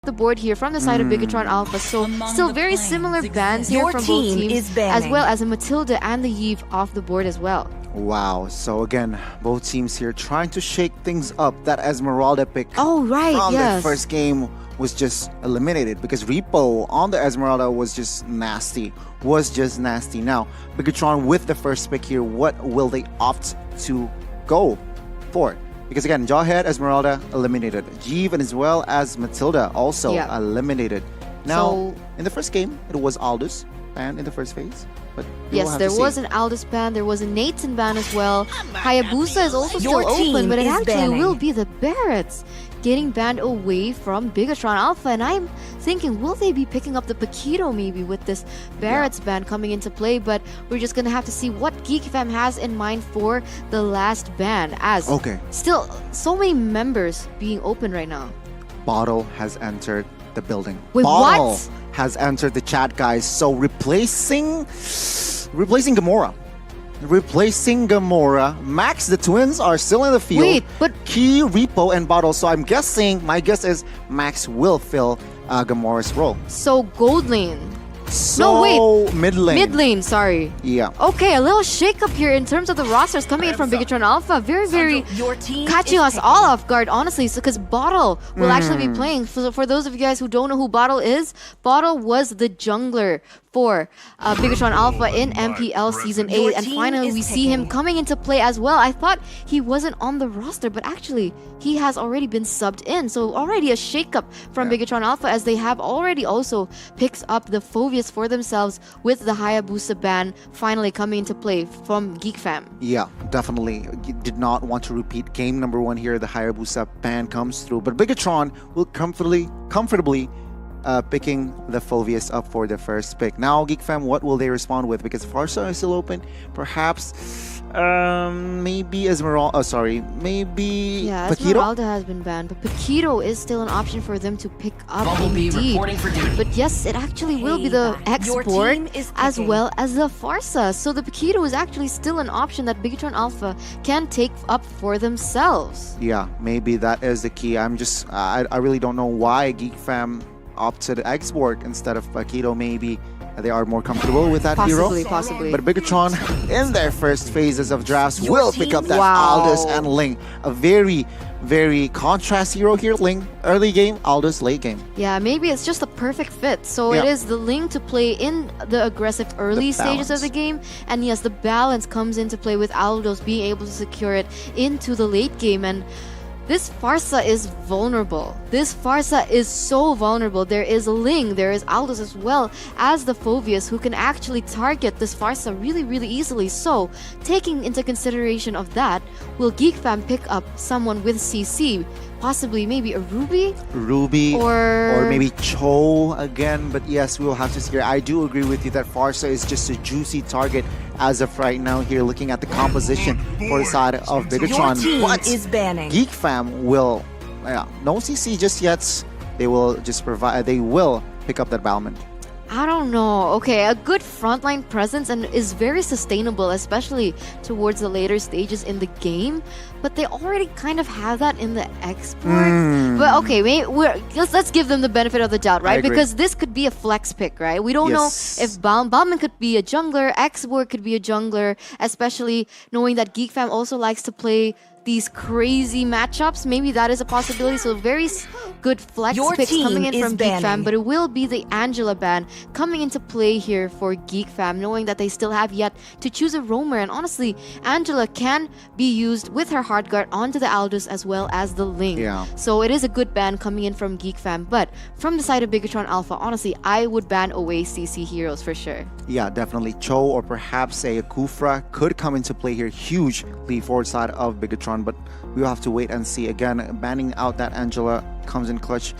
the board here from the side of BIGETRON Alpha. So still very similar bans here from both teams, as well as a Matilda and the Yves off the board as well. Wow, so again, both teams here trying to shake things up. That Esmeralda pick from the first game was just eliminated because Repo on the Esmeralda was just nasty. Now, BIGETRON with the first pick here, what will they opt to go for? Because again, Jawhead, Esmeralda eliminated. Jeeve and as well as Matilda also eliminated. Now, in the first game, it was Aldous banned in the first phase. But yes, there was an Aldous ban, there was a Nathan ban as well. Hayabusa is also still open, but it actually will be the Barretts getting banned away from BIGETRON Alpha. And I'm thinking, will they be picking up the Paquito maybe with this Barretts ban coming into play? But we're just going to have to see what GEEK Fam has in mind for the last ban, as still so many members being open right now. Bottle has entered the building. Wait, Bottle what? has entered the chat, guys. So replacing Gamora. Max, the twins are still in the field. Wait, but Key, Repo, and Bottle. So I'm guessing, my guess is Max will fill Gamora's role. So gold lane. So no, wait. Mid lane. Mid lane, sorry. Yeah. Okay, a little shake-up here in terms of the rosters coming in from BIGETRON Alpha. Very catching us all off guard, honestly. So, because Bottle will actually be playing. For those of you guys who don't know who Bottle is, Bottle was the jungler for BIGETRON Alpha in MPL Season 8. And finally, we see him coming into play as well. I thought he wasn't on the roster, but actually, he has already been subbed in. So, already a shake-up from BIGETRON Alpha, as they have already also picked up the Phoveus for themselves with the Hayabusa ban finally coming into play from GEEK Fam. Yeah, definitely. Did not want to repeat game number 1 here. The Hayabusa ban comes through. But BIGETRON will comfortably picking the Phoveus up for the first pick. Now, GEEK Fam, what will they respond with? Because Farsa is still open. Perhaps maybe Esmeralda. Maybe Paquito? Esmeralda has been banned, but Paquito is still an option for them to pick up indeed. But yes, it actually will be the Export as well as the Farsa. So the Paquito is actually still an option that BIGETRON Alpha can take up for themselves. Yeah, maybe that is the key. I really don't know why GEEK Fam opted Export instead of Paquito. Maybe they are more comfortable with that hero. Possibly. But BIGETRON, in their first phases of drafts, will pick up that Aldous and Ling. A very contrast hero here. Ling, early game, Aldous, late game. Yeah, maybe it's just a perfect fit. So it is the Ling to play in the aggressive early stages of the game. And yes, the balance comes into play with Aldous being able to secure it into the late game. And this Farsa is vulnerable. This Farsa is so vulnerable. There is Ling, there is Aldous as well as the Phoveus who can actually target this Farsa really easily. So, taking into consideration of that, will GEEK Fam pick up someone with CC? Possibly maybe a Ruby? Or maybe Cho again. But yes, we will have to see here. I do agree with you that Farsa is just a juicy target as of right now here, looking at the composition for the side of BIGETRON. But GEEK Fam will, no CC just yet. They will just provide, they will pick up that Balmond. I don't know. Okay, a good frontline presence and is very sustainable, especially towards the later stages in the game. But they already kind of have that in the Export. But okay, let's give them the benefit of the doubt, right? Because this could be a flex pick, right? We don't know if Balmond could be a jungler, Export could be a jungler, especially knowing that GEEK Fam also likes to play these crazy matchups. Maybe that is a possibility. So very good flex picks coming in from GEEK Fam, but it will be the Angela ban coming into play here for GEEK Fam, knowing that they still have yet to choose a roamer. And honestly, Angela can be used with her hard guard onto the Aldous as well as the Ling. So it is a good ban coming in from GEEK Fam. But from the side of BIGETRON Alpha, honestly, I would ban away CC heroes for sure. Yeah, definitely. Cho or perhaps say a Kufra could come into play here hugely for the side of BIGETRON. But we'll have to wait and see. Again, banning out that Angela comes in clutch.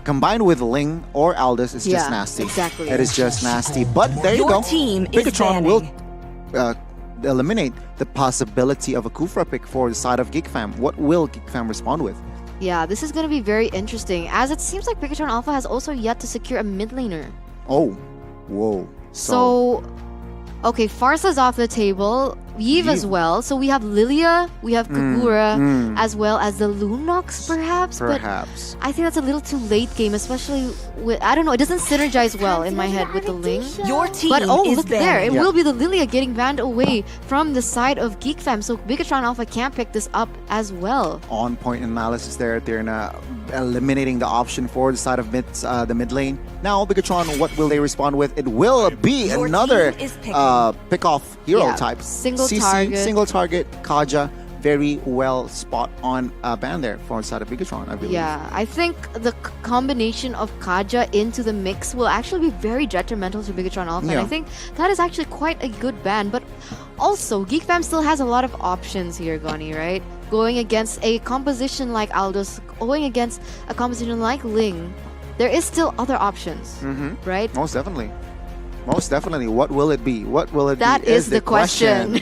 Combined with Ling or Aldous is just nasty. Exactly. It is just nasty. But there you go. BIGETRON will eliminate the possibility of a Kufra pick for the side of GEEK Fam. What will GEEK Fam respond with? Yeah, this is going to be very interesting, as it seems like BIGETRON Alpha has also yet to secure a mid laner. Oh, whoa. So Okay, Farsa's off the table. Yves as well. So we have Lilia, we have Kagura, as well as the Lunox, perhaps. Perhaps. But I think that's a little too late game, especially with, I don't know, it doesn't synergize well in my head with the Ling. Your team But oh, is look there. It banned. will be the Lilia getting banned away from the side of Geek Fam. So Bigetron Alpha can pick this up as well. On point analysis there. They're eliminating the option for the side of the mid lane. Now, Bigetron, what will they respond with? It will be Your another team is picking. pick-off hero Yeah, type. single CC, target. single target, Kaja. Very well spot on ban there for the side of Bigetron, I believe. Yeah, I think the combination of Kaja into the mix will actually be very detrimental to Bigetron Alpha. And Yeah. I think that is actually quite a good ban. But also, Geek Fam still has a lot of options here, Goni, right? Going against a composition like Aldous, going against a composition like Ling, there is still other options, right? Most definitely. Most definitely. What will it be? What will it be? That is the question.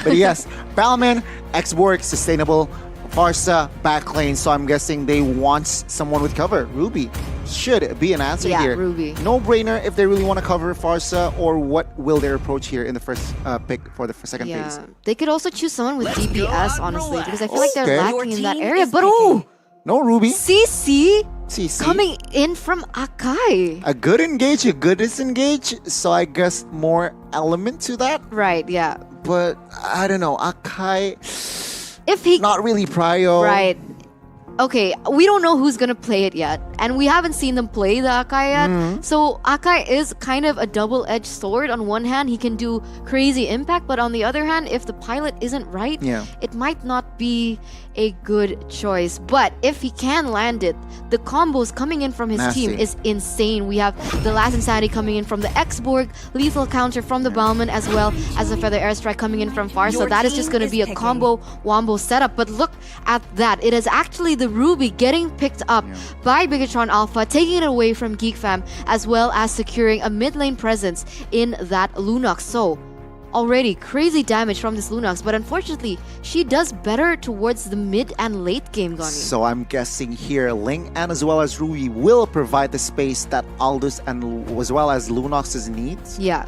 But yes, Balman, Xborg, sustainable, Farsa, backlane. So I'm guessing they want someone with cover. Ruby should be an answer Yeah, here. Ruby. No brainer if they really want to cover Farsa, or what will their approach here in the first pick for the second phase? Yeah, they could also choose someone with Let's go DPS, on honestly, because I feel Okay. like they're Your lacking in that team area. is But picking. oh, No Ruby. CC CC. coming in from Akai. A good engage, a good disengage. So I guess more element to that. Right, yeah. But I don't know. Akai, If he not really prio. Right. Okay, we don't know who's gonna play it yet, and we haven't seen them play the Akai yet. So Akai is kind of a double-edged sword. On one hand, he can do crazy impact, but on the other hand, if the pilot isn't right, Yeah. it might not be a good choice. But if he can land it, the combos coming in from his team Nasty. is insane. We have the Last Insanity coming in from the Xborg, lethal counter from the Balman, as well as the Feather Airstrike coming in from Farsa. Your That is team just going to is be a picking. combo wombo setup. But look at that. It is actually the Ruby getting picked up by Bigetron Alpha, taking it away from Geek Fam, as well as securing a mid lane presence in that Lunox. So, already crazy damage from this Lunox, but unfortunately, she does better towards the mid and late game, Goni. So I'm guessing here, Ling and as well as Ruby will provide the space that Aldous and as well as Lunox's needs Yeah.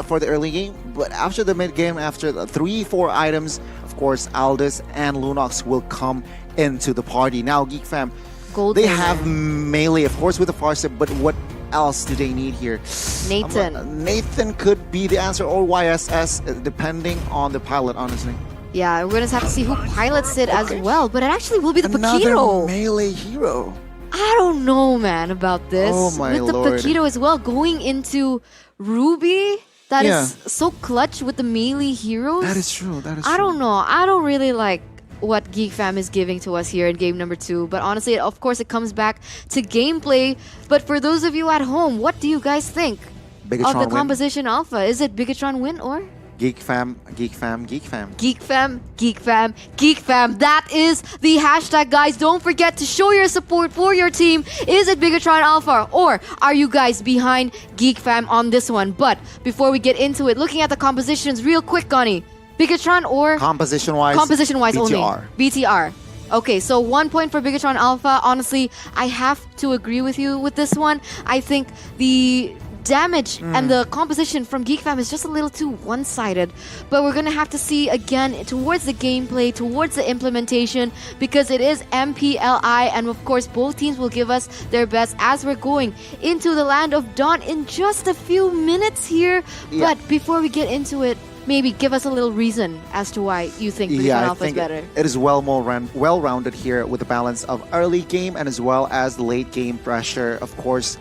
for the early game. But after the mid game, after the 3-4 items, of course, Aldous and Lunox will come into the party. Now, Geek Fam, Gold they winner. have melee, of course, with the Farsa, but what else do they need here? Nathan. Nathan could be the answer, or YSS, depending on the pilot, honestly. Yeah, we're gonna have to see who pilots it as well, but it actually will be the Another Paquito. melee hero. I don't know, man, about this. Oh my with the lord. Paquito as well, going into Ruby, that is Yeah. so clutch with the melee heroes. That is true. That is true. I don't know. I don't really like what Geek Fam is giving to us here in game number 2. But honestly, of course, it comes back to gameplay. But for those of you at home, what do you guys think Bigetron of the win. composition alpha? Is it Bigetron win or? Geek Fam, Geek Fam, Geek Fam. Geek Fam, Geek Fam, Geek Fam. That is the hashtag, guys. Don't forget to show your support for your team. Is it Bigetron Alpha or are you guys behind Geek Fam on this one? But before we get into it, looking at the compositions real quick, Goni. Bigetron or Composition-wise, composition-wise only? BTR. BTR. Okay, so 1 point for Bigetron Alpha. Honestly, I have to agree with you with this one. I think the damage and the composition from Geek Fam is just a little too one-sided. But we're gonna have to see again towards the gameplay, towards the implementation, because it is MPLI, and of course both teams will give us their best as we're going into the land of Dawn in just a few minutes here. Yeah. But before we get into it, maybe give us a little reason as to why you think Bigetron Yeah, I Alpha is think better. it is well-rounded here with the balance of early game and as well as late game pressure. Of course,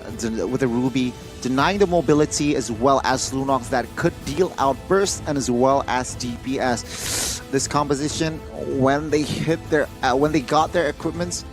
with the Ruby denying the mobility as well as Lunox that could deal outbursts and as well as DPS. This composition, when they hit their, when they got their equipments,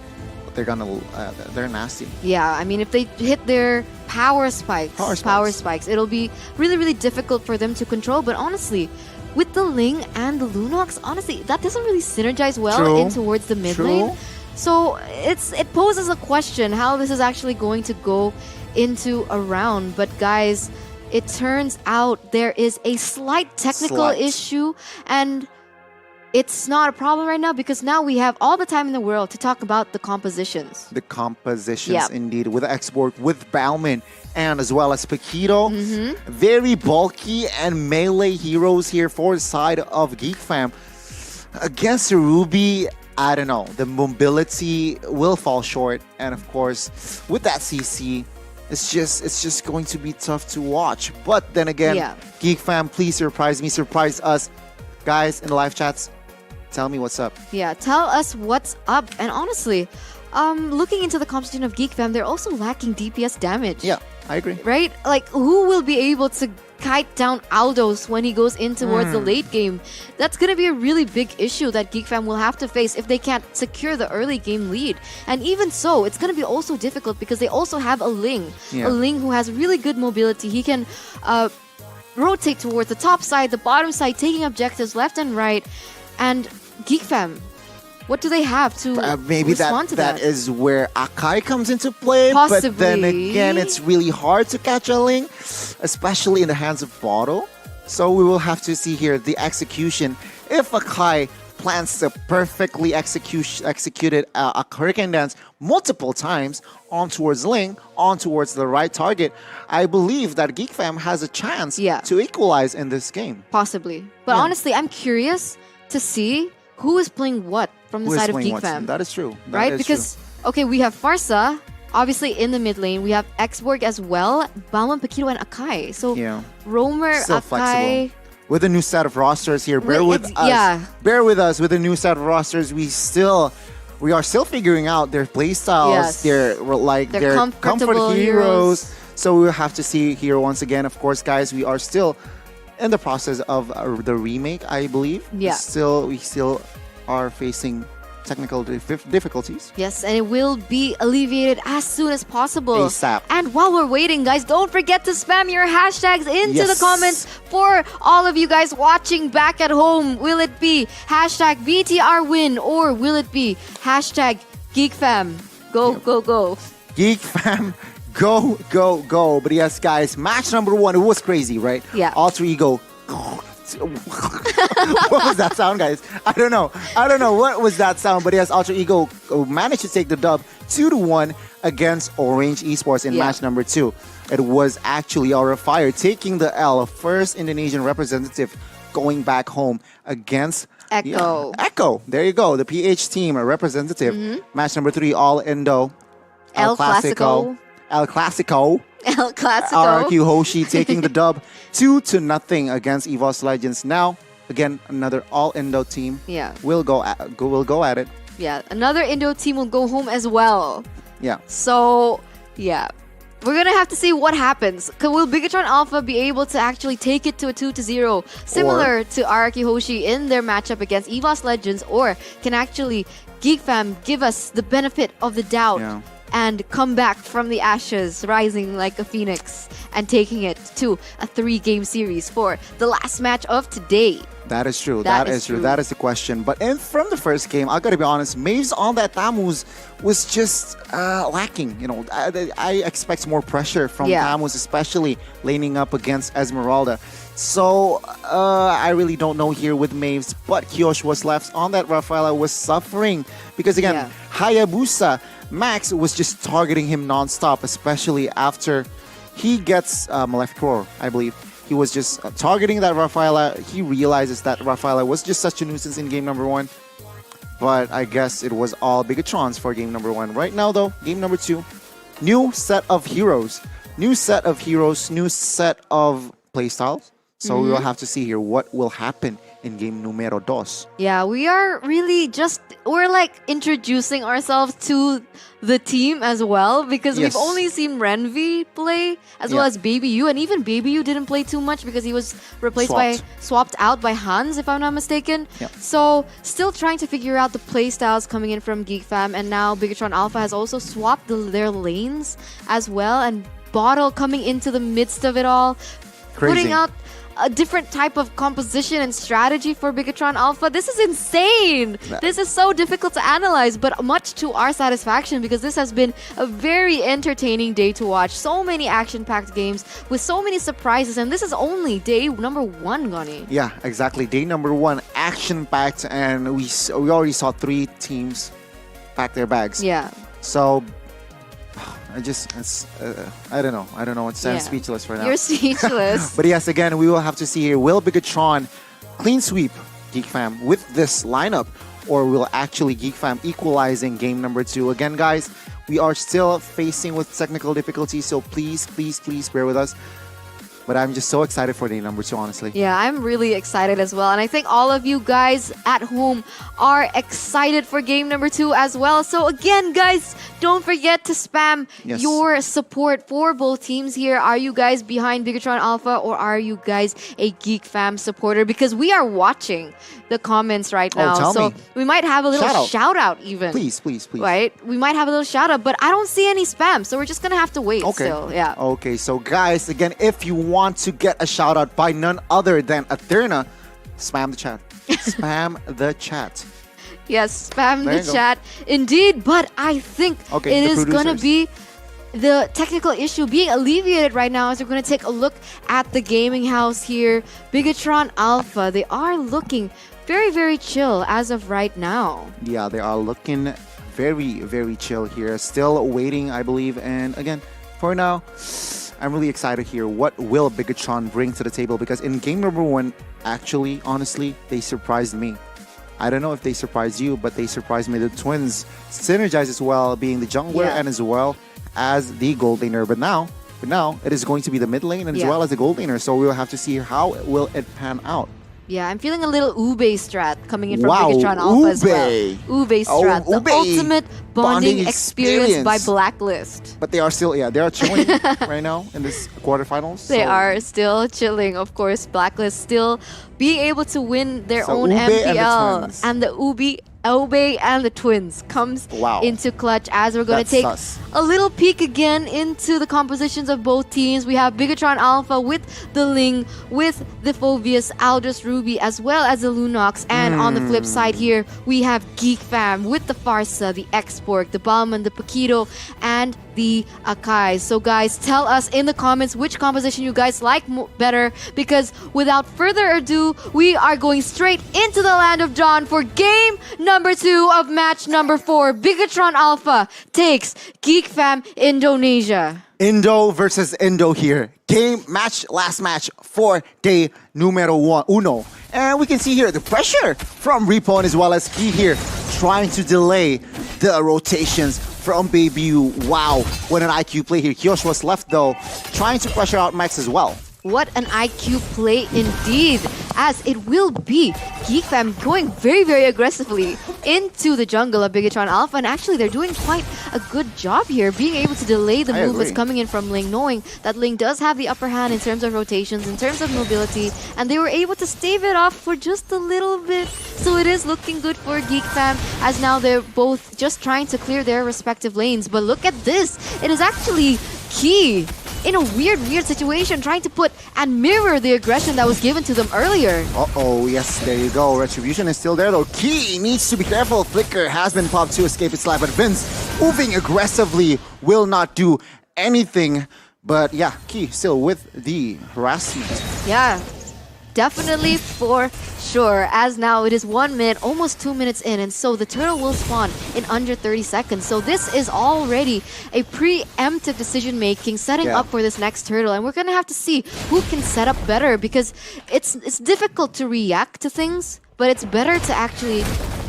they're nasty. Yeah, I mean, if they hit their power spikes, it'll be really, really difficult for them to control. But honestly, with the Ling and the Lunox, honestly, that doesn't really synergize well True. in towards the mid True. lane. So it poses a question how this is actually going to go into a round. But guys, it turns out there is a slight technical Slight. issue, and it's not a problem right now because now we have all the time in the world to talk about the compositions. The compositions, Yep. indeed, with Export, with Bauman, and as well as Paquito. Mm-hmm. Very bulky and melee heroes here for the side of Geek Fam. Against Ruby, I don't know. The mobility will fall short. And of course, with that CC, it's just going to be tough to watch. But then again, Yeah. Geek Fam, please surprise me, surprise us. Guys in the live chats, tell me what's up. Yeah, tell us what's up. And honestly, looking into the composition of Geek Fam, they're also lacking DPS damage. Yeah, I agree. Right? Like, who will be able to kite down Aldos when he goes in towards the late game? That's going to be a really big issue that Geek Fam will have to face if they can't secure the early game lead. And even so, it's going to be also difficult because they also have a Ling. Yeah. A Ling who has really good mobility. He can rotate towards the top side, the bottom side, taking objectives left and right. And Geek Fam, what do they have to maybe respond to that? that is where Akai comes into play. But then Possibly. again, it's really hard to catch a Ling, especially in the hands of Bottle. So we will have to see here the execution. If Akai plans to perfectly executed a Hurricane Dance multiple times on towards Ling, on towards the right target, I believe that Geek Fam has a chance Yeah. to equalize in this game. Possibly. But Yeah. honestly, I'm curious to see who is playing what from the Who is side of playing Geek what? Fam. That is true. That Right? is Because, okay, we have Farsa, obviously in the mid lane. We have Xborg as well, Bauman, Paquito, and Akai. So, true. Yeah. Roamer, Still Akai... flexible. With a new set of rosters here, bear Well, with us. it's- yeah. Bear with us with a new set of rosters. We are still figuring out their playstyles, Yes. their They're comfort comfortable heroes. So we'll have to see here once again. Of course, guys, we are still in the process of the remake, I believe. Yeah. We still are facing technical difficulties. Yes, and it will be alleviated as soon as possible. ASAP. And while we're waiting, guys, don't forget to spam your hashtags into the Yes. comments for all of you guys watching back at home. Will it be hashtag BTRWin or will it be hashtag GeekFam? Go, go, go. Geek Fam, go, go, go. But yes, guys, match number 1, it was crazy, right? Yeah. Alter Ego. What was that sound, guys? I don't know what was that sound, but yes, Alter Ego managed to take the dub 2-1 against Orange Esports in Yeah. match number 2. It was actually Aura Fire taking the L, first Indonesian representative going back home against Echo. Echo. There you go, the PH team, a representative. Match number 3, All Indo. El Clasico. El Clasico. El Clasico. RRQ Hoshi taking the dub 2-0 against EVOS Legends. Now, again, another all-Indo team Yeah. will go at it. Yeah. Another Indo team will go home as well. Yeah. So, yeah. We're going to have to see what happens. Will Bigetron Alpha be able to actually take it to a 2-0, similar to Araki Hoshi in their matchup against EVOS Legends, or can actually Geek Fam give us the benefit of the doubt Yeah. and come back from the ashes, rising like a phoenix and taking it to a 3-game series for the last match of today? That is true. That That is is true. true. That is the question. But from the first game, I gotta be honest, Maves on that Tamus was just lacking. You know, I expect more pressure from Yeah. Tamus, especially laning up against Esmeralda. So I really don't know here with Maves. But Kyosh was left on that. Rafaela was suffering because again, Yeah. Hayabusa Max was just targeting him nonstop, especially after he gets Malefic Roar, I believe. He was just targeting that Rafaela. He realizes that Rafaela was just such a nuisance in game number 1. But I guess it was all Bigetrons for game number 1. Right now, though, game number 2, new set of heroes. New set of heroes, new set of playstyles. So we will have to see here what will happen in game numero 2. Yeah, we are really we're like introducing ourselves to the team as well because Yes. we've only seen Renvi play as well Yeah. as Baby U, and even Baby U didn't play too much because he was Swapped. swapped out by Hans, if I'm not mistaken. Yeah. So still trying to figure out the play styles coming in from Geek Fam, and now Bigetron Alpha has also swapped their lanes as well, and Bottle coming into the midst of it all, Crazy. putting out a different type of composition and strategy for BIGETRON Alpha. This is insane. This is so difficult to analyze, but much to our satisfaction because this has been a very entertaining day to watch. So many action-packed games with so many surprises, and this is only day number 1, Gani. Yeah, exactly. Day number 1, action-packed, and we already saw 3 teams pack their bags. Yeah. So I don't know. I'm speechless right now. You're speechless. But yes, again, we will have to see here. Will BIGETRON clean sweep Geek Fam with this lineup, or will actually Geek Fam equalizing game number 2? Again, guys, we are still facing with technical difficulties, so please bear with us. But I'm just so excited for day number 2, honestly. Yeah, I'm really excited as well. And I think all of you guys at home are excited for game number 2 as well. So again, guys, don't forget to spam your support for both teams here. Are you guys behind BIGETRON Alpha, or are you guys a Geek Fam supporter? Because we are watching the comments right now. So we might have a little shout out even. Please. Right? We might have a little shout out, but I don't see any spam. So we're just going to have to wait still. Yeah. Okay, so guys, again, if you want to get a shout out by none other than Athena, spam the chat. Spam the chat. Yes, spam the chat. Indeed, but I think it is going to be the technical issue being alleviated right now as we're going to take a look at the gaming house here. BIGETRON Alpha, they are looking very, very chill as of right now. Yeah, they are looking very, very chill here. Still waiting, I believe. And again, for now, I'm really excited here. What will BIGETRON bring to the table? Because in game number 1, actually, honestly, they surprised me. I don't know if they surprised you, but they surprised me. The twins synergize as well, being the jungler and as well as the gold laner. But now it is going to be the mid lane and as well as the gold laner. So we will have to see how will it pan out. Yeah, I'm feeling a little Ube strat coming in from BIGETRON Alpha as well. Ube strat, the ultimate bonding experience by Blacklist. But they are still, they are chilling right now in this quarterfinals. They are still chilling, of course. Blacklist still being able to win their own Ube MPL. And the Ube and the twins comes into clutch as we're going to take a little peek again into the compositions of both teams. We have BIGETRON Alpha with the Ling, with the Phoveus, Aldous Ruby, as well as the Lunox. And on the flip side here, we have Geek Fam with the Farsa, the Export, the Balman, the Paquito, and the Akai. So guys, tell us in the comments which composition you guys like better, because without further ado, we are going straight into the land of Dawn for game number 2 of match number 4. BIGETRON Alpha takes Geek Fam Indonesia. Indo versus Indo here. Last match for day numero 1. And we can see here the pressure from Repo and as well as Key here trying to delay the rotations from Baby. Wow, what an IQ play here. Kyosh was left though, trying to pressure out Max as well. What an IQ play indeed, as it will be Geek Fam going very, very aggressively into the jungle of BIGETRON Alpha. And actually, they're doing quite a good job here, being able to delay the movements coming in from Ling, knowing that Ling does have the upper hand in terms of rotations, in terms of mobility, and they were able to stave it off for just a little bit. So it is looking good for Geek Fam, as now they're both just trying to clear their respective lanes. But look at this, it is actually Key in a weird situation, trying to put and mirror the aggression that was given to them earlier. Uh-oh, yes, there you go. Retribution is still there though. Key needs to be careful. Flicker has been popped to escape its life, but Vince moving aggressively will not do anything. But yeah, Key still with the harassment. Yeah, definitely for sure, as now it is 1 minute, almost 2 minutes in, and so the turtle will spawn in under 30 seconds. So this is already a preemptive decision making, setting up for this next turtle, and we're gonna have to see who can set up better, because it's difficult to react to things, but it's better to actually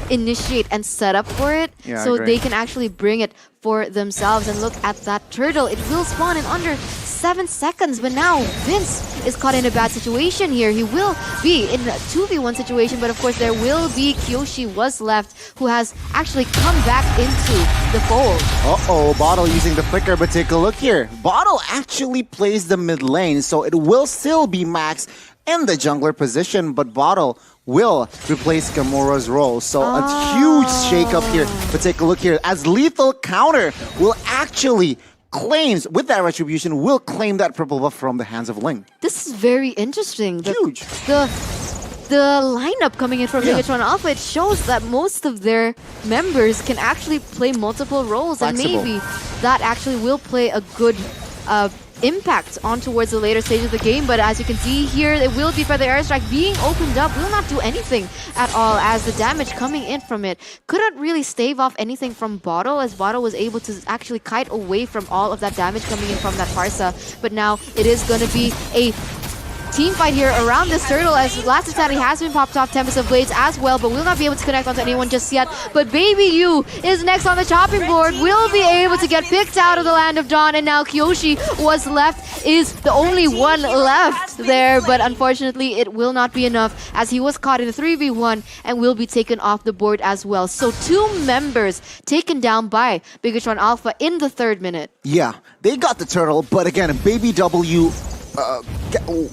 initiate and set up for it, so they can actually bring it for themselves. And look at that turtle, it will spawn in under 7 seconds, but now Vince is caught in a bad situation here. He will be in a 2v1 situation, but of course there will be Kyoshi was left, who has actually come back into the fold. Uh-oh, Bottle using the flicker, but take a look here. Bottle actually plays the mid lane, so it will still be Max in the jungler position, but Bottle will replace Gamora's role. So a huge shakeup here. But take a look here, as lethal counter will actually claims, with that retribution, will claim that purple buff from the hands of Ling. This is very interesting. Huge. The lineup coming in from BIGETRON Alpha, it shows that most of their members can actually play multiple roles, Flexible. and maybe that actually will play a good impact on towards the later stage of the game. But as you can see here, it will be Feather Airstrike being opened up, will not do anything at all, as the damage coming in from it couldn't really stave off anything from Bottle, as Bottle was able to actually kite away from all of that damage coming in from that Parsa. But now it is going to be a team fight here around this turtle, as Last Insanity has been popped off, Tempest of Blades as well, but will not be able to connect onto anyone just yet. But Baby Yu is next on the chopping board, will be able to get picked out of the Land of Dawn, and now Kyoshi was left, is the only one left there, but unfortunately it will not be enough, as he was caught in a 3v1 and will be taken off the board as well. So 2 members taken down by BIGETRON Alpha in the 3rd minute. Yeah, they got the turtle, but again, Baby W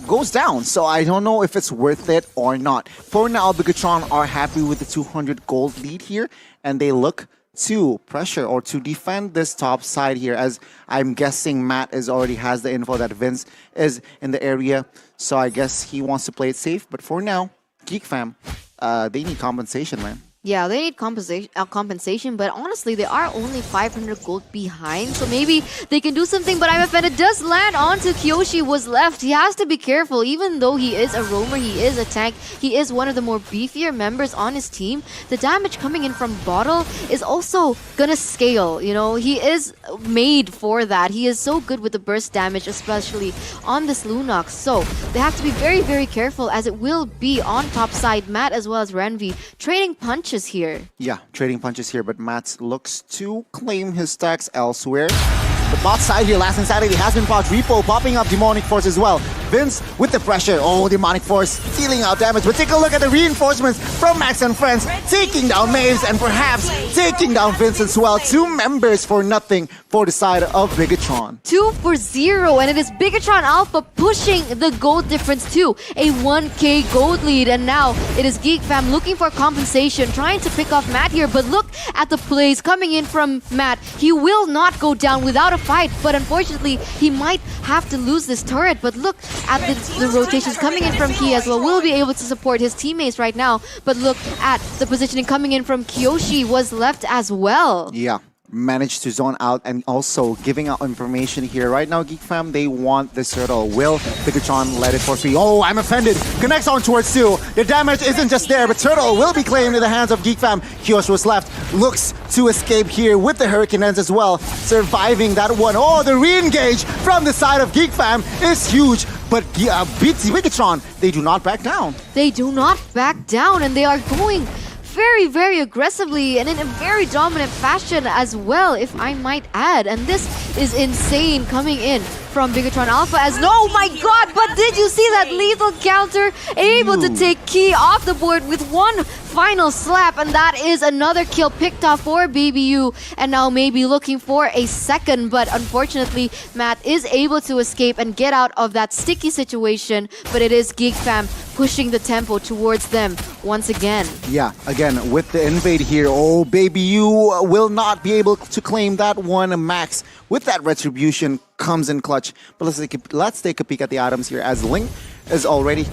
goes down, so I don't know if it's worth it or not. For now, BIGETRON are happy with the 200 gold lead here, and they look to pressure or to defend this top side here, as I'm guessing Matt already has the info that Vince is in the area, so I guess he wants to play it safe. But for now, Geek Fam, they need compensation, man. Yeah, they need compensation, but honestly, they are only 500 gold behind, so maybe they can do something. But I'm offended. Does land onto Kyoshi, was left. He has to be careful, even though he is a roamer, he is a tank, he is one of the more beefier members on his team. The damage coming in from Bottle is also gonna scale, you know, he is made for that. He is so good with the burst damage, especially on this Lunox, so they have to be very, very careful, as it will be on top side, Matt as well as Renvi trading punches here. Yeah, trading punches here, but Matt looks to claim his stacks elsewhere. The bot side here, Last Insanity has been popped. Repo popping up Demonic Force as well. Vince with the pressure. Oh, Demonic Force dealing out damage. But take a look at the reinforcements from Max and friends, taking down Maves and perhaps taking down Vince as well. 2 members for nothing for the side of BIGETRON. 2 for 0, and it is BIGETRON Alpha pushing the gold difference to a 1k gold lead. And now it is Geek Fam looking for compensation, trying to pick off Matt here. But look at the plays coming in from Matt. He will not go down without a fight, but unfortunately he might have to lose this turret. But look at the rotations coming in from Key as well. Will be able to support his teammates right now, but look at the positioning coming in from Kyoshi, was left as well. Yeah, managed to zone out and also giving out information here. Right now, Geek Fam, they want this turtle. Will BIGETRON let it for free? Oh, I'm offended. Connects on towards 2. The damage isn't just there, but turtle will be claimed in the hands of Geek Fam. Kyoshi was left. Looks to escape here with the Hurricane Ends as well. Surviving that one. Oh, the re-engage from the side of Geek Fam is huge. But BIGETRON, they do not back down. They do not back down, and they are going very, very aggressively and in a very dominant fashion as well, if I might add. And this is insane coming in from BIGETRON Alpha, as oh my god, but did you see that lethal counter? Able to take Key off the board with one final slap, and that is another kill picked off for Baby Yu, and now maybe looking for a second, but unfortunately Matt is able to escape and get out of that sticky situation. But it is Geek Fam pushing the tempo towards them once again. Yeah, again with the invade here. Oh, Baby Yu will not be able to claim that one. Max with that retribution comes in clutch. But let's take a peek at the items here, as Ling is already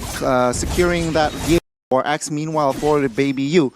securing that War Axe. Meanwhile, for the Baby Yu,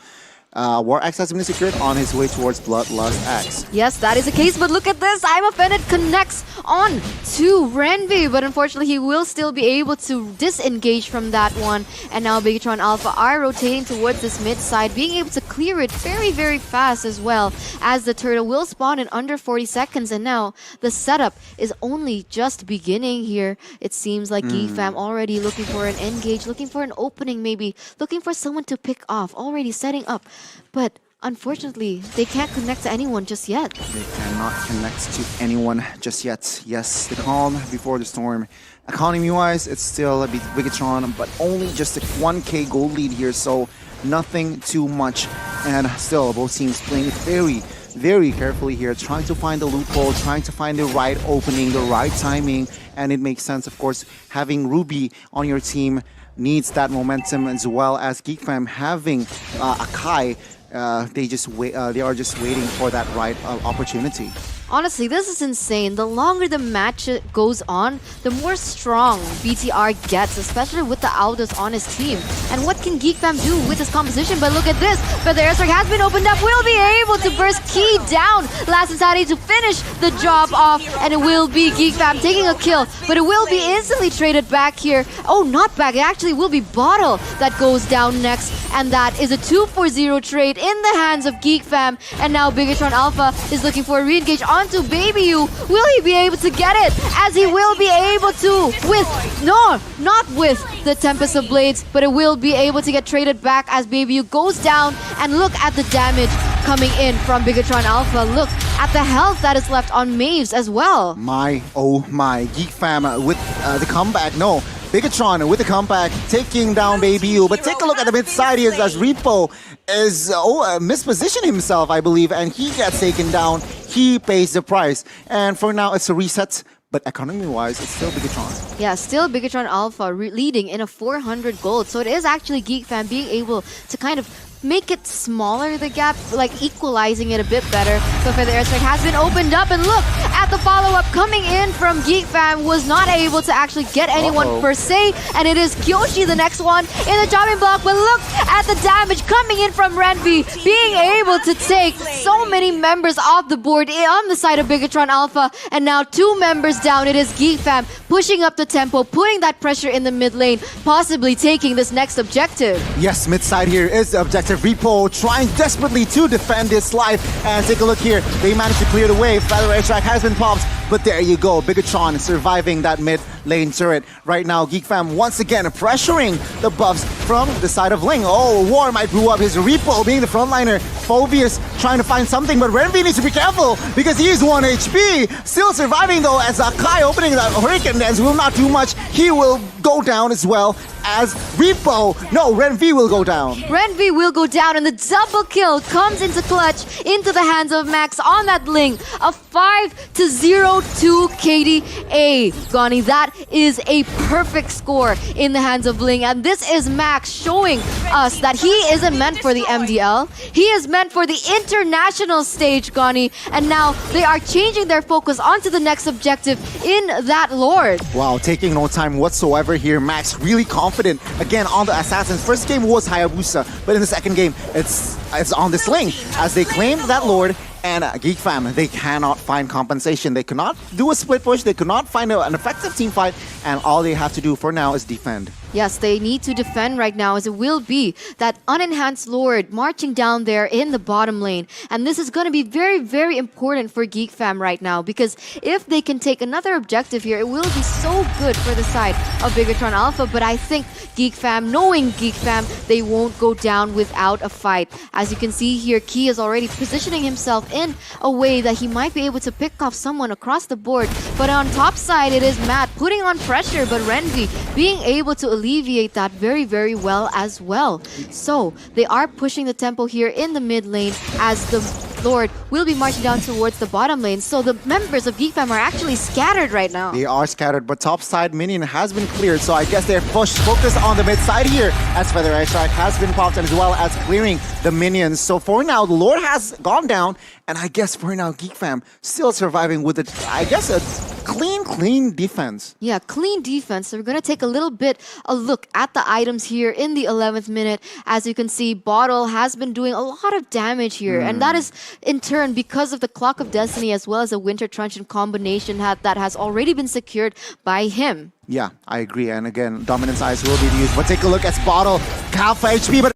War Axe has been secured on his way towards Bloodlust Axe. Yes, that is the case, but look at this. I'm Offended connects on to Renvi, but unfortunately he will still be able to disengage from that one. And now BIGETRON Alpha are rotating towards this mid side, being able to clear it very, very fast as well, as the turtle will spawn in under 40 seconds. And now the setup is only just beginning here. It seems like Geek Fam already looking for an engage, looking for an opening maybe, looking for someone to pick off, already setting up. But unfortunately, they can't connect to anyone just yet. They cannot connect to anyone just yet. Yes, the calm before the storm. Economy-wise, it's still a BIGETRON, but only just a 1k gold lead here, so nothing too much. And still, both teams playing it very, very carefully here, trying to find the loophole, trying to find the right opening, the right timing. And it makes sense, of course, having Ruby on your team needs that momentum, as well as Geek Fam having Akai. They are just waiting for that right opportunity. Honestly, this is insane. The longer the match goes on, the more strong BTR gets, especially with the Aldous on his team. And what can Geek Fam do with this composition? But look at this. But the airstrike has been opened up. Will be able to burst Key down. Last Inside to finish the job off. And it will be Geek Fam taking a kill. But it will be instantly traded back here. Oh, not back. It actually will be Bottle that goes down next. And that is a 2-4-0 trade in the hands of Geek Fam. And now BIGETRON Alpha is looking for a re-engage onto Baby U. Will he be able to get it? As he will be able to with... No, not with the Tempest of Blades. But it will be able to get traded back as Baby U goes down. And look at the damage coming in from BIGETRON Alpha. Look at the health that is left on Maves as well. My, oh my. Geek Fam with the comeback. No. BIGETRON with the comeback, taking down Baby U. But take a look at the mid side here as Repo is mispositioned himself, I believe, and he gets taken down. He pays the price. And for now, it's a reset. But economy-wise, it's still BIGETRON. Yeah, still BIGETRON Alpha leading in a 400 gold. So it is actually Geek Fam being able to kind of make it smaller, the gap, like equalizing it a bit better. So for the airstrike has been opened up, and look at the follow-up coming in from Geek Fam. Was not able to actually get anyone per se, and it is Kyoshi the next one in the chopping block. But look at the damage coming in from Renvi, being able to take so many members off the board on the side of BIGETRON Alpha, and now 2 members down. It is Geek Fam pushing up the tempo, putting that pressure in the mid lane, possibly taking this next objective. Yes, mid side here is the objective. Repo trying desperately to defend his life. And take a look here. They managed to clear the way. Feather airstrike has been popped. But there you go. BIGETRON surviving that mid lane turret. Right now, Geek Fam once again pressuring the buffs from the side of Ling. Oh, War might brew up his Repo being the frontliner. Phobius trying to find something, but Renvi needs to be careful because he is 1 HP. Still surviving though, as Kai opening that Hurricane Dance will not do much. He will go down as well as Repo. No, Renvi will go down. Renvi will go down, and the double kill comes into clutch into the hands of Max on that Ling. A 5-0 to KDA. Gani, that is a perfect score in the hands of Ling, and this is Max showing us that he isn't meant for the MDL. He is meant for the international stage, Gani, and now they are changing their focus onto the next objective in that Lord. Wow, taking no time whatsoever here. Max really confident again on the Assassins. First game was Hayabusa, but in the second game, it's on this Ling as they claim that Lord. And Geek Fam, they cannot find compensation. They cannot do a split push. They cannot find an effective team fight. And all they have to do for now is defend. Yes, they need to defend right now, as it will be that unenhanced Lord marching down there in the bottom lane. And this is going to be very, very important for Geek Fam right now, because if they can take another objective here, it will be so good for the side of BIGETRON Alpha. But I think Geek Fam, knowing Geek Fam, they won't go down without a fight. As you can see here, Key is already positioning himself in a way that he might be able to pick off someone across the board. But on top side, it is Matt putting on pressure, but Renvi being able to alleviate that very, very well as well. So they are pushing the tempo here in the mid lane as the Lord will be marching down towards the bottom lane. So the members of Geek Fam are actually scattered right now. They are scattered, but top side minion has been cleared. So I guess they're focused on the mid side here as Feather Airstrike has been popped, and as well as clearing the minions. So for now, the Lord has gone down, and I guess for now, Geek Fam still surviving with I guess a clean defense. Yeah, clean defense. So we're going to take a little bit a look at the items here in the 11th minute. As you can see, Bottle has been doing a lot of damage here. And that is in turn because of the Clock of Destiny as well as a Winter Truncheon combination that has already been secured by him. Yeah, I agree. And again, Dominance Eyes will be used. But take a look at Bottle. Half HP, but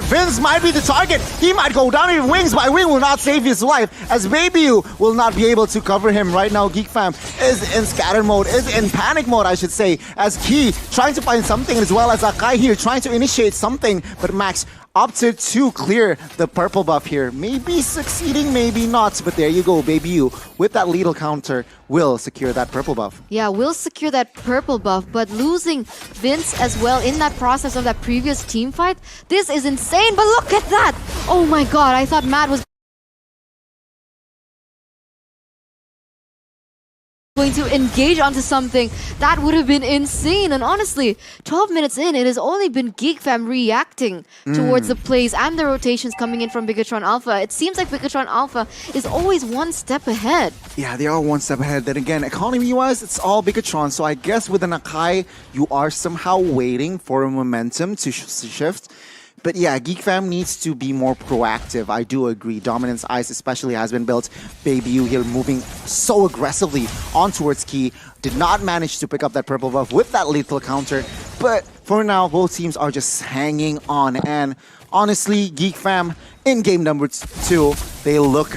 Vince might be the target. He might go down in Wings, but Wing will not save his life, as Baby U will not be able to cover him. Right now, Geek Fam is in scatter mode, is in panic mode, I should say, as Key trying to find something, as well as Akai here trying to initiate something, but Max opted to clear the purple buff here. Maybe succeeding, maybe not, but there you go. Baby U, with that lethal counter, will secure that purple buff. Yeah, will secure that purple buff, but losing Vince as well in that process of that previous team fight, this is insane. But look at that! Oh my god, I thought Matt was going to engage onto something, that would have been insane. And honestly, 12 minutes in, it has only been GEEK Fam reacting towards the plays and the rotations coming in from BIGETRON Alpha. It seems like BIGETRON Alpha is always one step ahead. Yeah, they are one step ahead. Then again, economy-wise, it's all BIGETRON. So I guess with an Akai, you are somehow waiting for a momentum to shift. But yeah, GEEK Fam needs to be more proactive. I do agree. Dominance Ice especially has been built. Baby U here moving so aggressively on towards Key. Did not manage to pick up that purple buff with that lethal counter. But for now, both teams are just hanging on. And honestly, GEEK Fam in game number 2, they look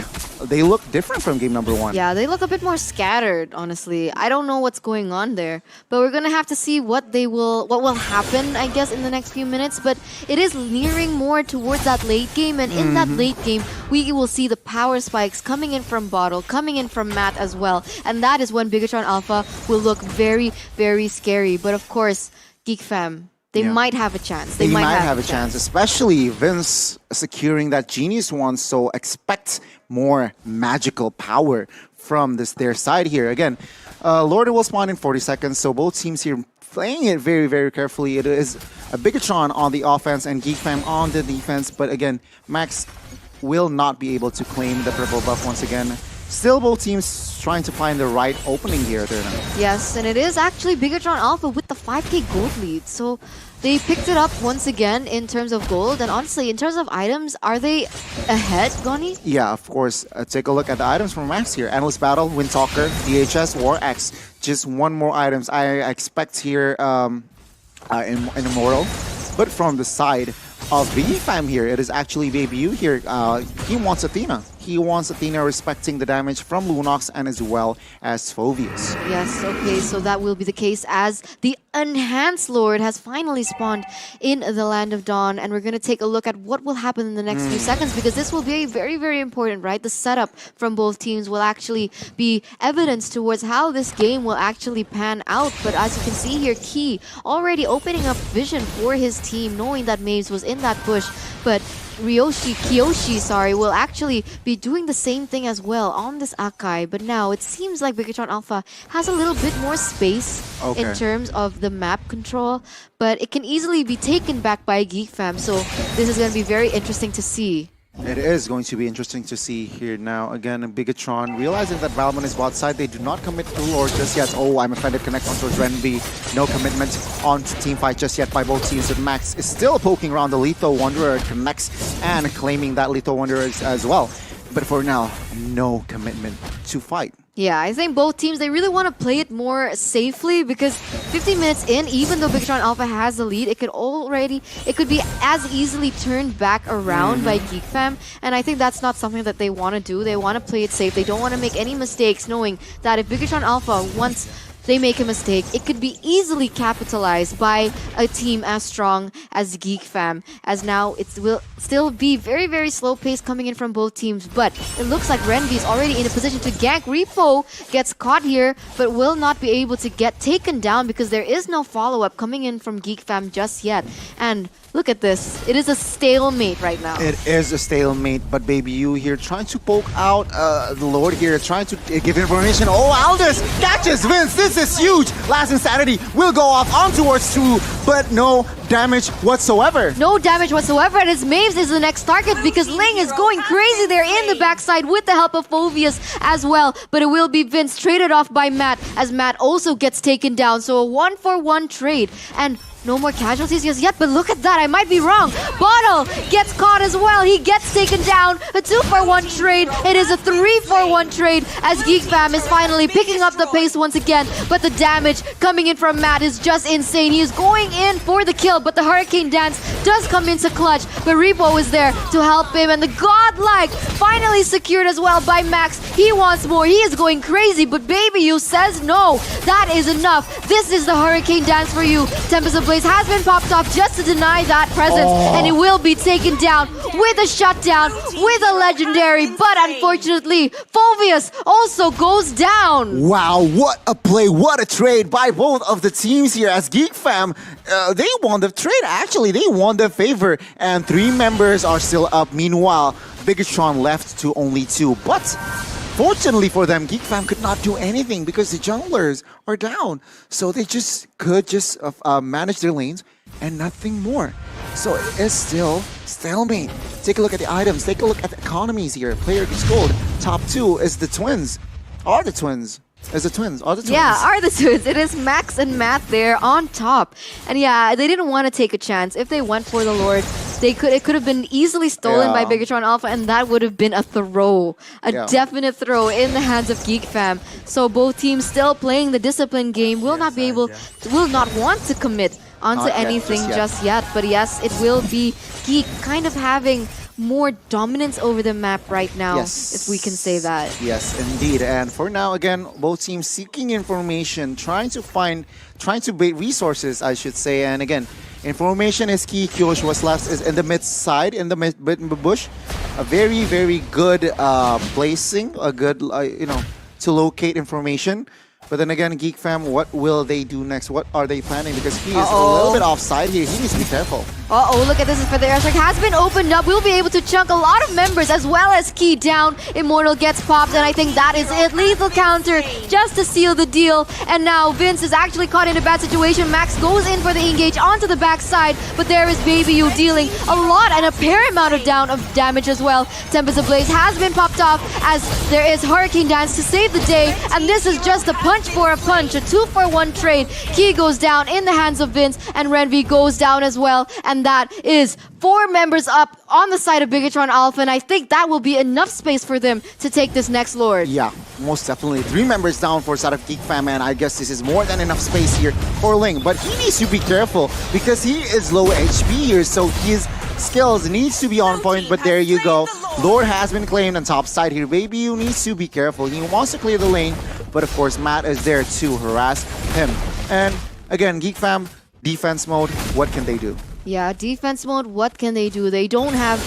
different from game number 1. Yeah, they look a bit more scattered, honestly. I don't know what's going on there, but we're gonna have to see what will happen, I guess, in the next few minutes. But it is nearing more towards that late game, and in that late game, we will see the power spikes coming in from Bottle, coming in from Matt as well, and that is when BIGETRON Alpha will look very, very scary. But of course, GEEK Fam, they might have a chance. They might have a chance, especially Vince securing that Genius one. So expect more magical power from their side here. Again, Lord will spawn in 40 seconds. So both teams here playing it very, very carefully. It is a BIGETRON on the offense and GEEK Fam on the defense. But again, Max will not be able to claim the purple buff once again. Still, both teams trying to find the right opening here. Yes, and it is actually BIGETRON Alpha with the 5k gold lead. So they picked it up once again in terms of gold. And honestly, in terms of items, are they ahead, Goni? Yeah, of course. Take a look at the items from Max here. Endless Battle, Windtalker, DHS, War X. Just one more items I expect here in Immortal. But from the side of GEEK Fam here, it is actually Baby U here. He wants Athena. He wants Athena respecting the damage from Lunox and as well as Phoveus. Yes, okay, so that will be the case as the Enhanced Lord has finally spawned in the Land of Dawn, and we're going to take a look at what will happen in the next few seconds, because this will be very, very important, right? The setup from both teams will actually be evidence towards how this game will actually pan out. But as you can see here, Key already opening up vision for his team, knowing that Maves was in that bush, but Kiyoshi, will actually be doing the same thing as well on this Akai. But now it seems like BIGETRON Alpha has a little bit more space in terms of the map control, but it can easily be taken back by GEEK Fam. So this is going to be very interesting to see. It is going to be interesting to see here now. Again, BIGETRON realizing that Valmon is bot side. They do not commit to Lord just yet. Oh, I'm offended. Connect on towards Renby. No commitment on team fight just yet by both teams. But Max is still poking around the Lethal Wanderer. Connects and claiming that Lethal Wanderer as well. But for now, no commitment to fight. Yeah, I think both teams, they really want to play it more safely, because 15 minutes in, even though BIGETRON Alpha has the lead, it could be as easily turned back around by GEEK Fam. And I think that's not something that they want to do. They want to play it safe. They don't want to make any mistakes, knowing that if BIGETRON Alpha, once they make a mistake, it could be easily capitalized by a team as strong as GEEK Fam, as now it will still be very, very slow pace coming in from both teams. But it looks like Renby is already in a position to gank. Repo gets caught here, but will not be able to get taken down because there is no follow-up coming in from GEEK Fam just yet. And look at this. It is a stalemate right now. It is a stalemate, but Baby U here trying to poke out the Lord here, trying to give information. Oh, Aldous catches Vince. This is huge. Last Insanity will go off on towards 2, but no damage whatsoever. No damage whatsoever, and his Maves is the next target because Ling is going crazy there in the backside with the help of Phoveus as well. But it will be Vince traded off by Matt, as Matt also gets taken down. So a 1-for-1 trade. And no more casualties just yet, but look at that, I might be wrong. Bottle gets caught as well. He gets taken down. A 2-for-1 trade. It is a 3-for-1 trade as GEEK Fam is finally picking up the pace once again. But the damage coming in from Matt is just insane. He is going in for the kill, but the Hurricane Dance does come into clutch. But Repo is there to help him, and the Godlike finally secured as well by Max. He wants more. He is going crazy, but Baby U says no. That is enough. This is the Hurricane Dance for you. Tempest of Blaze has been popped off just to deny that presence, and it will be taken down with a shutdown, with a legendary, but unfortunately, Phoveus also goes down. Wow, what a play, what a trade by both of the teams here as GEEK Fam. They won the trade, actually, they won the favor, and 3 members are still up. Meanwhile, BIGETRON left to only 2, but Unfortunately for them, Geek Fam could not do anything because the junglers are down. So they could just manage their lanes and nothing more. So it is still stalemate. Take a look at the items. Take a look at the economies here. Player gets gold. Top 2 is the twins. Are the twins? Is the twins? Are the twins? Yeah, are the twins. It is Max and Matt there on top. And yeah, they didn't want to take a chance. If they went for the Lord, it could have been easily stolen by BIGETRON Alpha, and that would have been a throw. A definite throw in the hands of Geek Fam. So both teams still playing the discipline game will not want to commit onto anything just yet. But yes, it will be Geek kind of having more dominance over the map right now, if we can say that. Yes, indeed. And for now, again, both teams seeking information, trying to bait resources, I should say. And again, information is key. Kyosh was left is in the mid side, in the mid bush. A very, very good placing, a good, to locate information. But then again, Geek Fam, what will they do next? What are they planning? Because he is a little bit offside here. He needs to be careful. Look at this for the airstrike. Has been opened up. We'll be able to chunk a lot of members as well as Key down. Immortal gets popped, and I think that is it. Lethal counter just to seal the deal. And now Vince is actually caught in a bad situation. Max goes in for the engage onto the backside, but there is Baby U dealing a lot and a fair amount of damage as well. Tempest Ablaze has been popped off as there is Hurricane Dance to save the day, and this is just a punch for a punch, a 2-for-1 trade. Key goes down in the hands of Vince, and Renvi goes down as well, and that is 4 members up on the side of BIGETRON Alpha, and I think that will be enough space for them to take this next Lord. Yeah, most definitely. 3 members down for side of Geek Fam, and I guess this is more than enough space here for Ling, but he needs to be careful because he is low HP here, so his skills needs to be on point, but there you go. Lord has been claimed on top side here. Baby U needs to be careful. He wants to clear the lane, but of course Matt is there to harass him. And again, Geek Fam, defense mode, what can they do? Yeah, defense mode, what can they do? They don't have...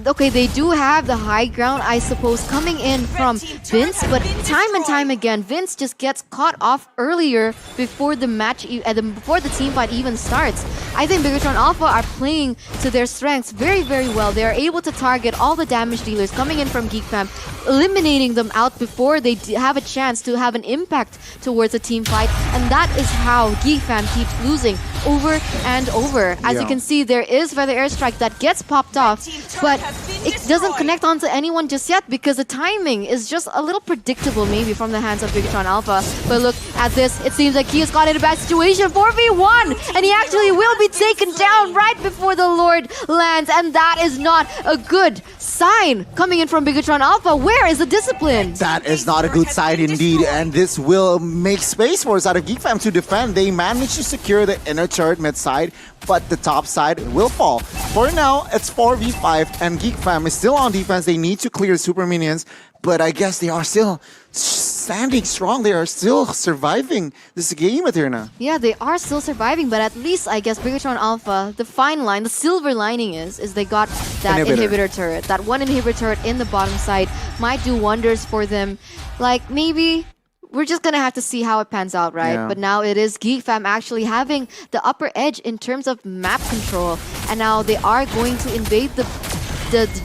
Okay, they do have the high ground, I suppose, coming in from Vince, but time and time again, Vince just gets caught off earlier before the match, before the team fight even starts. I think BIGETRON Alpha are playing to their strengths very, very well. They are able to target all the damage dealers coming in from Geek Fam, eliminating them out before they have a chance to have an impact towards a team fight, and that is how Geek Fam keeps losing over and over. As you can see, there is Feather Airstrike that gets popped off, but it doesn't connect onto anyone just yet because the timing is just a little predictable maybe from the hands of BIGETRON Alpha. But look at this, it seems like he has got in a bad situation. 4v1, and he actually will be taken down right before the Lord lands, and that is not a good sign coming in from BIGETRON Alpha. Where is the discipline? That is not a good sign indeed, and this will make space for side of Geek Fam to defend. They managed to secure the inner turret mid side, but the top side will fall. For now, it's 4v5, and Geek Fam is still on defense. They need to clear super minions, but I guess they are still standing strong. They are still surviving this game, Athena. Yeah, they are still surviving, but at least I guess BIGETRON Alpha, the fine line, the silver lining is they got that inhibitor turret. That one inhibitor turret in the bottom side might do wonders for them. Like, maybe we're just gonna have to see how it pans out, right? But now it is Geek Fam actually having the upper edge in terms of map control, and now they are going to invade the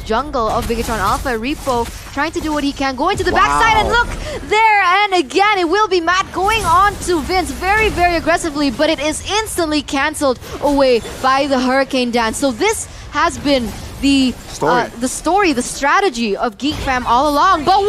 jungle of BIGETRON Alpha. Repo trying to do what he can, going to the backside, and look there, and again it will be Matt going on to Vince very, very aggressively, but it is instantly cancelled away by the Hurricane Dance. So this has been the strategy of Geek Fam all along. But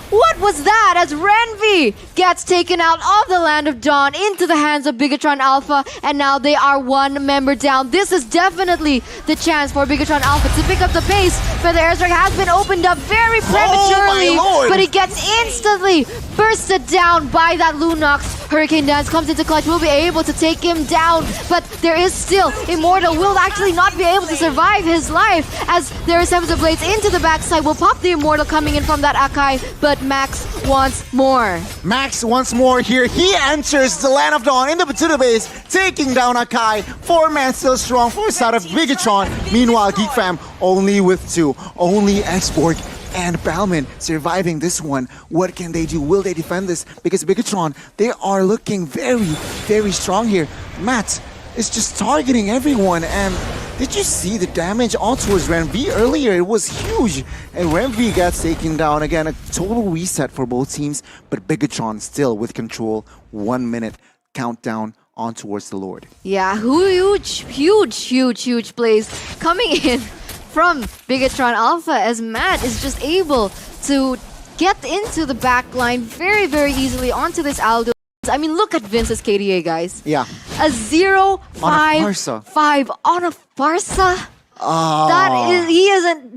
what was that as Renvi gets taken out of the Land of Dawn into the hands of BIGETRON Alpha, and now they are 1 member down. This is definitely the chance for BIGETRON Alpha to pick up the pace, but the airstrike has been opened up very prematurely, but it gets instantly bursted down by that Lunox. Hurricane Dance comes into clutch, will be able to take him down, but there is still Immortal will actually not be able to survive his life as there is Tempest Blades into the backside, will pop the Immortal coming in from that Akai, but Max wants more. Max wants more here. He enters the Land of Dawn to the base, taking down Akai. 4-man still strong for side of BIGETRON. Meanwhile, Geek Fam only with 2. Only Export and Balman surviving this one. What can they do? Will they defend this? Because BIGETRON, they are looking very, very strong here. Matt is just targeting everyone, and Did you see the damage on towards Renvi earlier? It was huge. And Renvi gets taken down. Again, a total reset for both teams. But Bigetron still with control. 1 minute countdown on towards the Lord. Yeah, huge plays coming in from Bigetron Alpha as Matt is just able to get into the back line very, very easily onto this Aldo. I mean, look at Vince's KDA, guys. Yeah. A 0-5-5 on a Farsa. That is,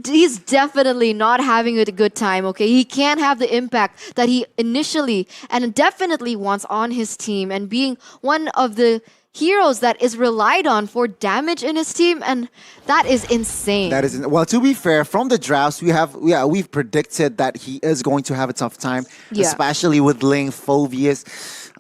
he's definitely not having a good time, okay? He can't have the impact that he initially and definitely wants on his team, and being one of the heroes that is relied on for damage in his team, and that is insane. That is, well, to be fair, from the drafts we've predicted that he is going to have a tough time, especially with Ling, Phoveus,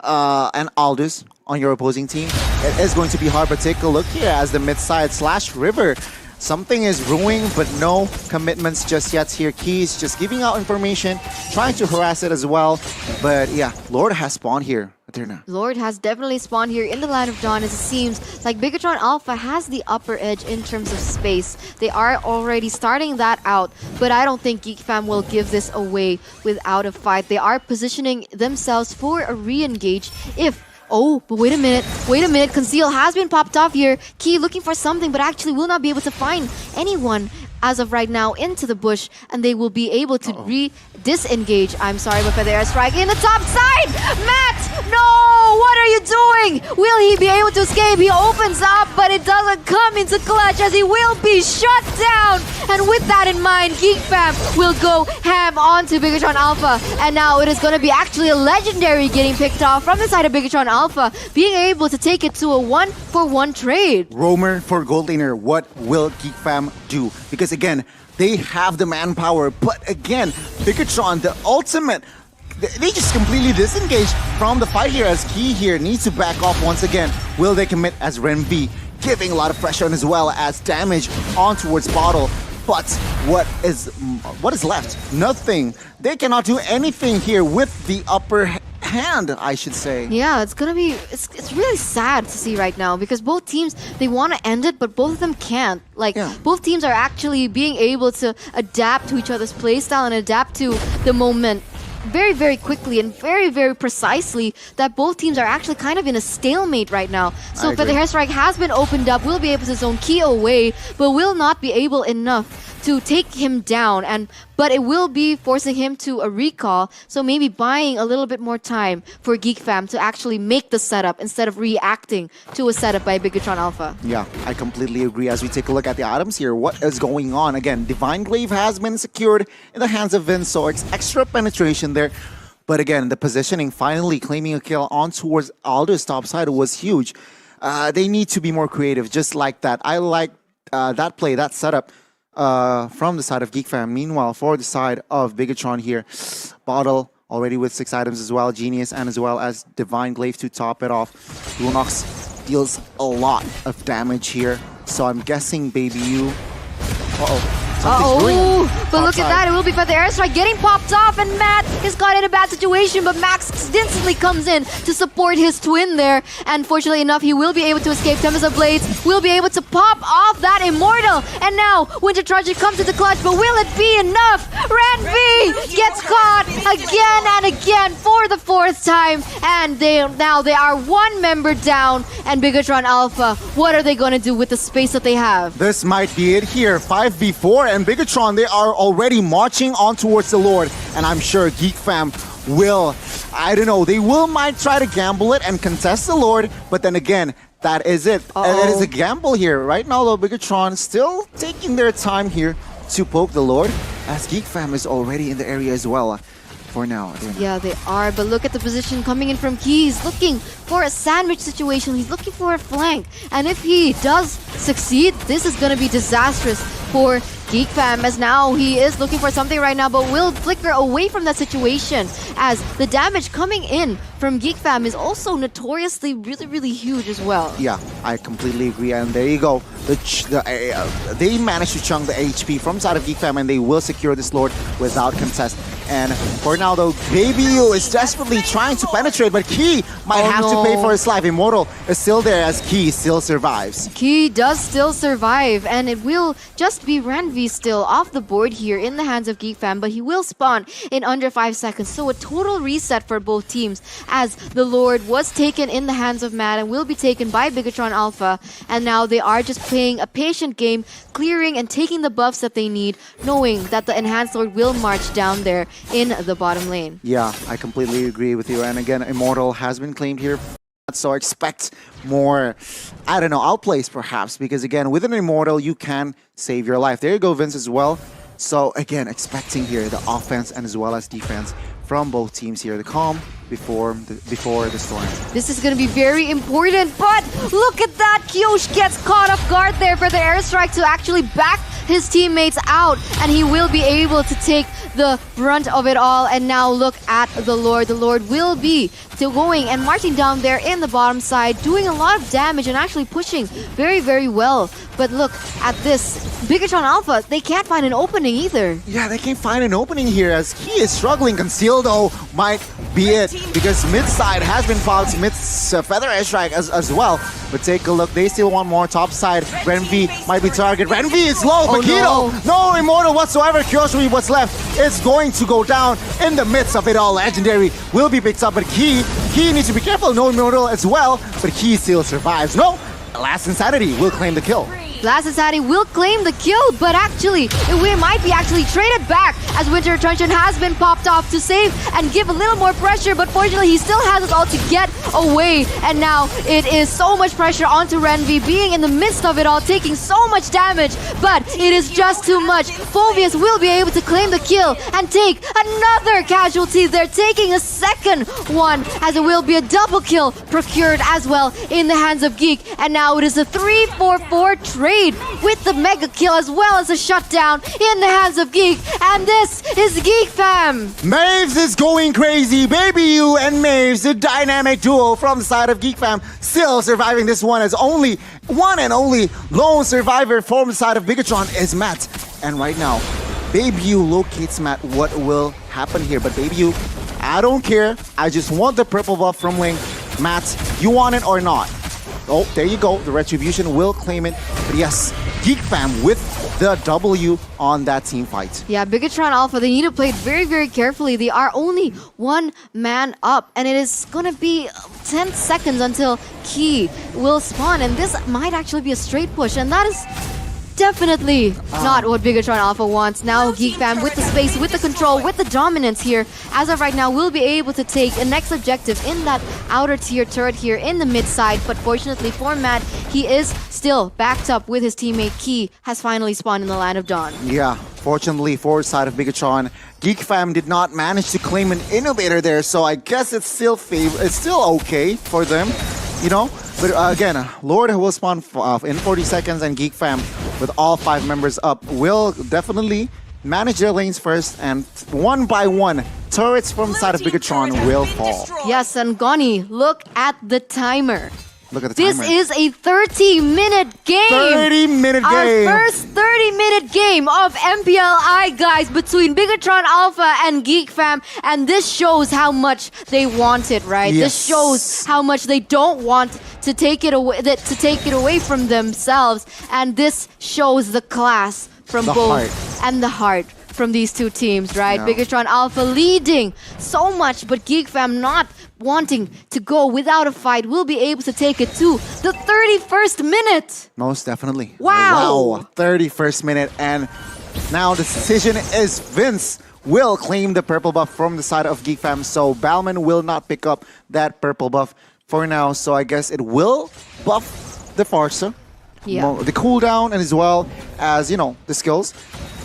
and Aldous on your opposing team. It is going to be hard, but take a look here as the mid side / River. Something is brewing, but no commitments just yet here. Keys just giving out information, trying to harass it as well. But yeah, Lord has spawned here. Lord has definitely spawned here in the Land of Dawn, as it seems like Bigetron Alpha has the upper edge in terms of space. They are already starting that out, but I don't think Geek Fam will give this away without a fight. They are positioning themselves for a re-engage if... Oh, but wait a minute. Conceal has been popped off here. Key looking for something, but actually will not be able to find anyone as of right now into the bush, and they will be able to disengage. I'm sorry, but for the airstrike in the top side! Matt! No! What are you doing? Will he be able to escape? He opens up, but it doesn't come into clutch as he will be shut down. And with that in mind, Geek Fam will go ham onto Bigetron Alpha. And now it is going to be actually a legendary getting picked off from the side of Bigetron Alpha, being able to take it to a 1-for-1 trade. Roamer for gold laner. What will Geek Fam do? Because again, they have the manpower, but again, Bigetron, the ultimate, they just completely disengaged from the fight here as Key here needs to back off once again. Will they commit as Renvi, giving a lot of pressure on as well as damage on towards Bottle. But what is left? Nothing. They cannot do anything here with the upper hand, I should say. Yeah, it's gonna be, it's really sad to see right now, because both teams, they want to end it, but both of them can't. Like, both teams are actually being able to adapt to each other's playstyle and adapt to the moment very, very quickly and very, very precisely, that both teams are actually kind of in a stalemate right now. So for the hairstrike has been opened up, will be able to zone Key away, but will not be able enough to take him down, but it will be forcing him to a recall, so maybe buying a little bit more time for Geek Fam to actually make the setup instead of reacting to a setup by Bigetron Alpha. Yeah, I completely agree. As we take a look at the items here, what is going on? Again, Divine Glaive has been secured in the hands of Vince, so it's extra penetration there. But again, the positioning, finally claiming a kill on towards Aldo's top side was huge. They need to be more creative, just like that. I like that play, that setup. From the side of Geek Fam. Meanwhile, for the side of Bigetron here, Bottle already with 6 items as well, Genius, and as well as Divine Glaive to top it off. Lunox deals a lot of damage here, so I'm guessing Baby U. But look at that, it will be for the airstrike getting popped off, and Matt is caught in a bad situation, but Max instantly comes in to support his twin there, and fortunately enough, he will be able to escape. Tempest of Blades will be able to pop off that Immortal, and now Winter Tragedy comes into clutch, but will it be enough? Renvi gets caught again and again for the 4th time, and they are 1 member down, and Bigetron Alpha, what are they going to do with the space that they have? This might be it here, 5v4, and Bigetron, they are already marching on towards the Lord, and I'm sure Geek Fam will, I don't know, they might try to gamble it and contest the Lord, but then again, that is it. It is a gamble here. Right now, though, Bigetron still taking their time here to poke the Lord, as Geek Fam is already in the area as well. For now. Yeah, they are, but look at the position coming in from Keys, looking for a sandwich situation. He's looking for a flank, and if he does succeed, this is going to be disastrous for Geek Fam, as now he is looking for something right now, but will flicker away from that situation as the damage coming in from Geek Fam is also notoriously really huge as well. Yeah, I completely agree. And there you go. They managed to chunk the HP from side of Geek Fam, and they will secure this Lord without contest. And for now, though, Baby U is desperately trying to penetrate, but Key might have to pay for his life. Immortal is still there as Key still survives. Key does still survive, and it will just be Ranvi still off the board here in the hands of Geek Fam, but he will spawn in under 5 seconds. So a total reset for both teams as the Lord was taken in the hands of Matt and will be taken by BIGETRON Alpha. And now they are just playing a patient game, clearing and taking the buffs that they need, knowing that the Enhanced Lord will march down there in the bottom lane. Yeah, I completely agree with you. And again, Immortal has been claimed here. So expect more, I don't know, outplays perhaps, because again, with an Immortal, you can save your life. There you go, Vince, as well. So again, expecting here the offense and as well as defense from both teams here. The calm before the storm. This is going to be very important, but look at that! Kyosh gets caught off guard there for the airstrike to actually back his teammates out, and he will be able to take the brunt of it all. And now look at the Lord. The Lord will be still going and marching down there in the bottom side, doing a lot of damage and actually pushing very well. But look at this. BIGETRON Alpha, they can't find an opening either. Yeah, they can't find an opening here as he is struggling. Conceal, though, might be it, because mid side has been popped. Mid's feather airstrike as well. But take a look, they still want more top side. Renvi might be target. Renvi is low, but no Immortal whatsoever. Kyoshi, what's left, it's going to go down in the midst of it all. Legendary will be picked up, but Key needs to be careful. No Immortal as well, but Key still survives. No, Last Insanity will claim the kill. Last Insanity will claim the kill, but actually, it might be actually traded back as Winter Truncheon has been popped off to save and give a little more pressure, but fortunately, he still has it all to get away. And now, it is so much pressure onto Renvi, being in the midst of it all, taking so much damage, but it is just too much. Phoveus will be able to claim the kill and take another casualty. They're taking a second one, as it will be a double kill procured as well in the hands of Geek. And now it is a 3-4-4 trade with the mega kill as well as a shutdown in the hands of Geek. And this is Geek Fam. Maves is going crazy. Baby U and Maves, the dynamic duo from the side of Geek Fam, still surviving this one, as only one and only lone survivor from the side of BIGETRON is Matt. And right now, Baby U locates Matt. What will happen here? But Baby U, I don't care. I just want the purple buff from Ling. Matt, you want it or not? Oh, there you go. The Retribution will claim it. But yes, Geek Fam with the W on that team fight. Yeah, BIGETRON Alpha, they need to play it very carefully. They are only one man up, and it is going to be 10 seconds until Key will spawn. And this might actually be a straight push, and that is definitely not what BIGETRON Alpha wants. Now Geek Fam with the space, with the control, with the dominance here, as of right now, will be able to take a next objective in that outer tier turret here in the mid side. But fortunately for Matt, he is still backed up with his teammate. Key has finally spawned in the Land of Dawn. Yeah, fortunately for side of BIGETRON, Geek Fam did not manage to claim an innovator there, so I guess it's still okay for them, you know. But again, Lord will spawn in 40 seconds, and Geek Fam, with all 5 members up, will definitely manage their lanes first, and one by one, turrets from the side of BIGETRON will fall. Yes, and Goni, look at the timer. Look at the timer. This is a 30-minute game. 30-minute game. Our first 30-minute game of MPLI, guys, between BIGETRON Alpha and Geek Fam. And this shows how much they want it, right? Yes. This shows how much they don't want to take it away from themselves. And this shows the class from both and the heart from these two teams, right? Yeah. BIGETRON Alpha leading so much, but Geek Fam not wanting to go without a fight will be able to take it to the 31st minute. Most definitely. Wow. 31st minute, and now the decision is Vince will claim the purple buff from the side of Geek Fam, so Balman will not pick up that purple buff for now, so I guess it will buff the Farsa, the cooldown, and as well as, you know, the skills.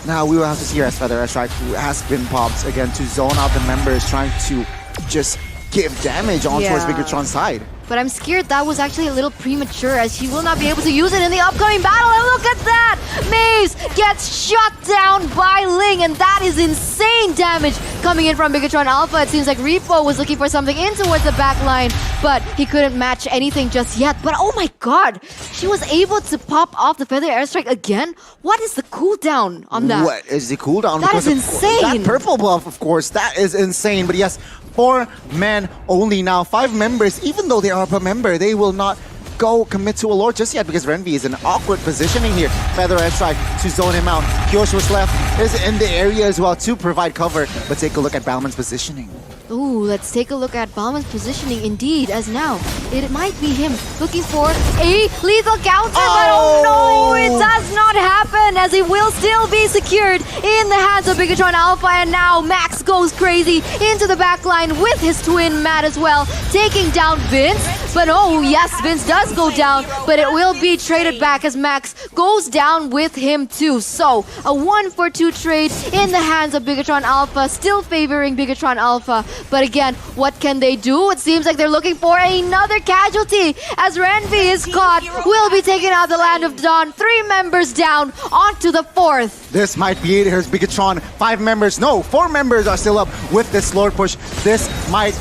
Now we will have to see as Feather Strike, who has been popped again to zone out the members, trying to just give damage on towards Bigetron's side. But I'm scared that was actually a little premature as he will not be able to use it in the upcoming battle. And look at that! Maves gets shut down by Ling, and that is insane damage coming in from Bigetron Alpha. It seems like Repo was looking for something in towards the back line, but he couldn't match anything just yet. But oh my god, she was able to pop off the Feather Airstrike again? What is the cooldown on that? What is the cooldown? That is insane! That purple buff, of course, that is insane. But yes, 4 men only now. 5 members, even though they are a member, they will not go commit to a lord just yet because Renvi is in awkward positioning here. Feather Airstrike to zone him out. Kyoshu's left is in the area as well to provide cover. But take a look at Bauman's positioning. Ooh, let's take a look at Bauman's positioning indeed, as now it might be him looking for a lethal counter, but oh no, it does not happen as it will still be secured in the hands of Bigetron Alpha, and now Max goes crazy into the back line with his twin Matt as well, taking down Vince, but oh yes, Vince does go down, but it will be traded back as Max goes down with him too. So, a 1-for-2 trade in the hands of Bigetron Alpha, still favoring Bigetron Alpha. But again, what can they do? It seems like they're looking for another casualty as Renvi is caught. Will be taking out the Land of Dawn. 3 members down onto the 4th. This might be it. Here's Bigetron. 5 members. No, 4 members are still up with this Lord push. This might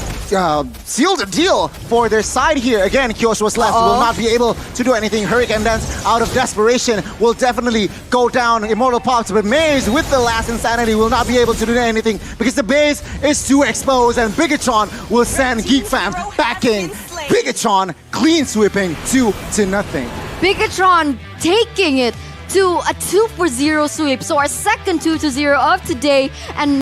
seal the deal for their side here. Again, Kyoshu was left. Will not be able to do anything. Hurricane Dance out of desperation will definitely go down. Immortal Pops, but Maze with the last Insanity will not be able to do anything because the base is too exposed, and Bigetron will send Geek Fam backing. Bigetron clean sweeping 2-0. Bigetron taking it to a 2-for-0 sweep. So our second 2-0 of today, and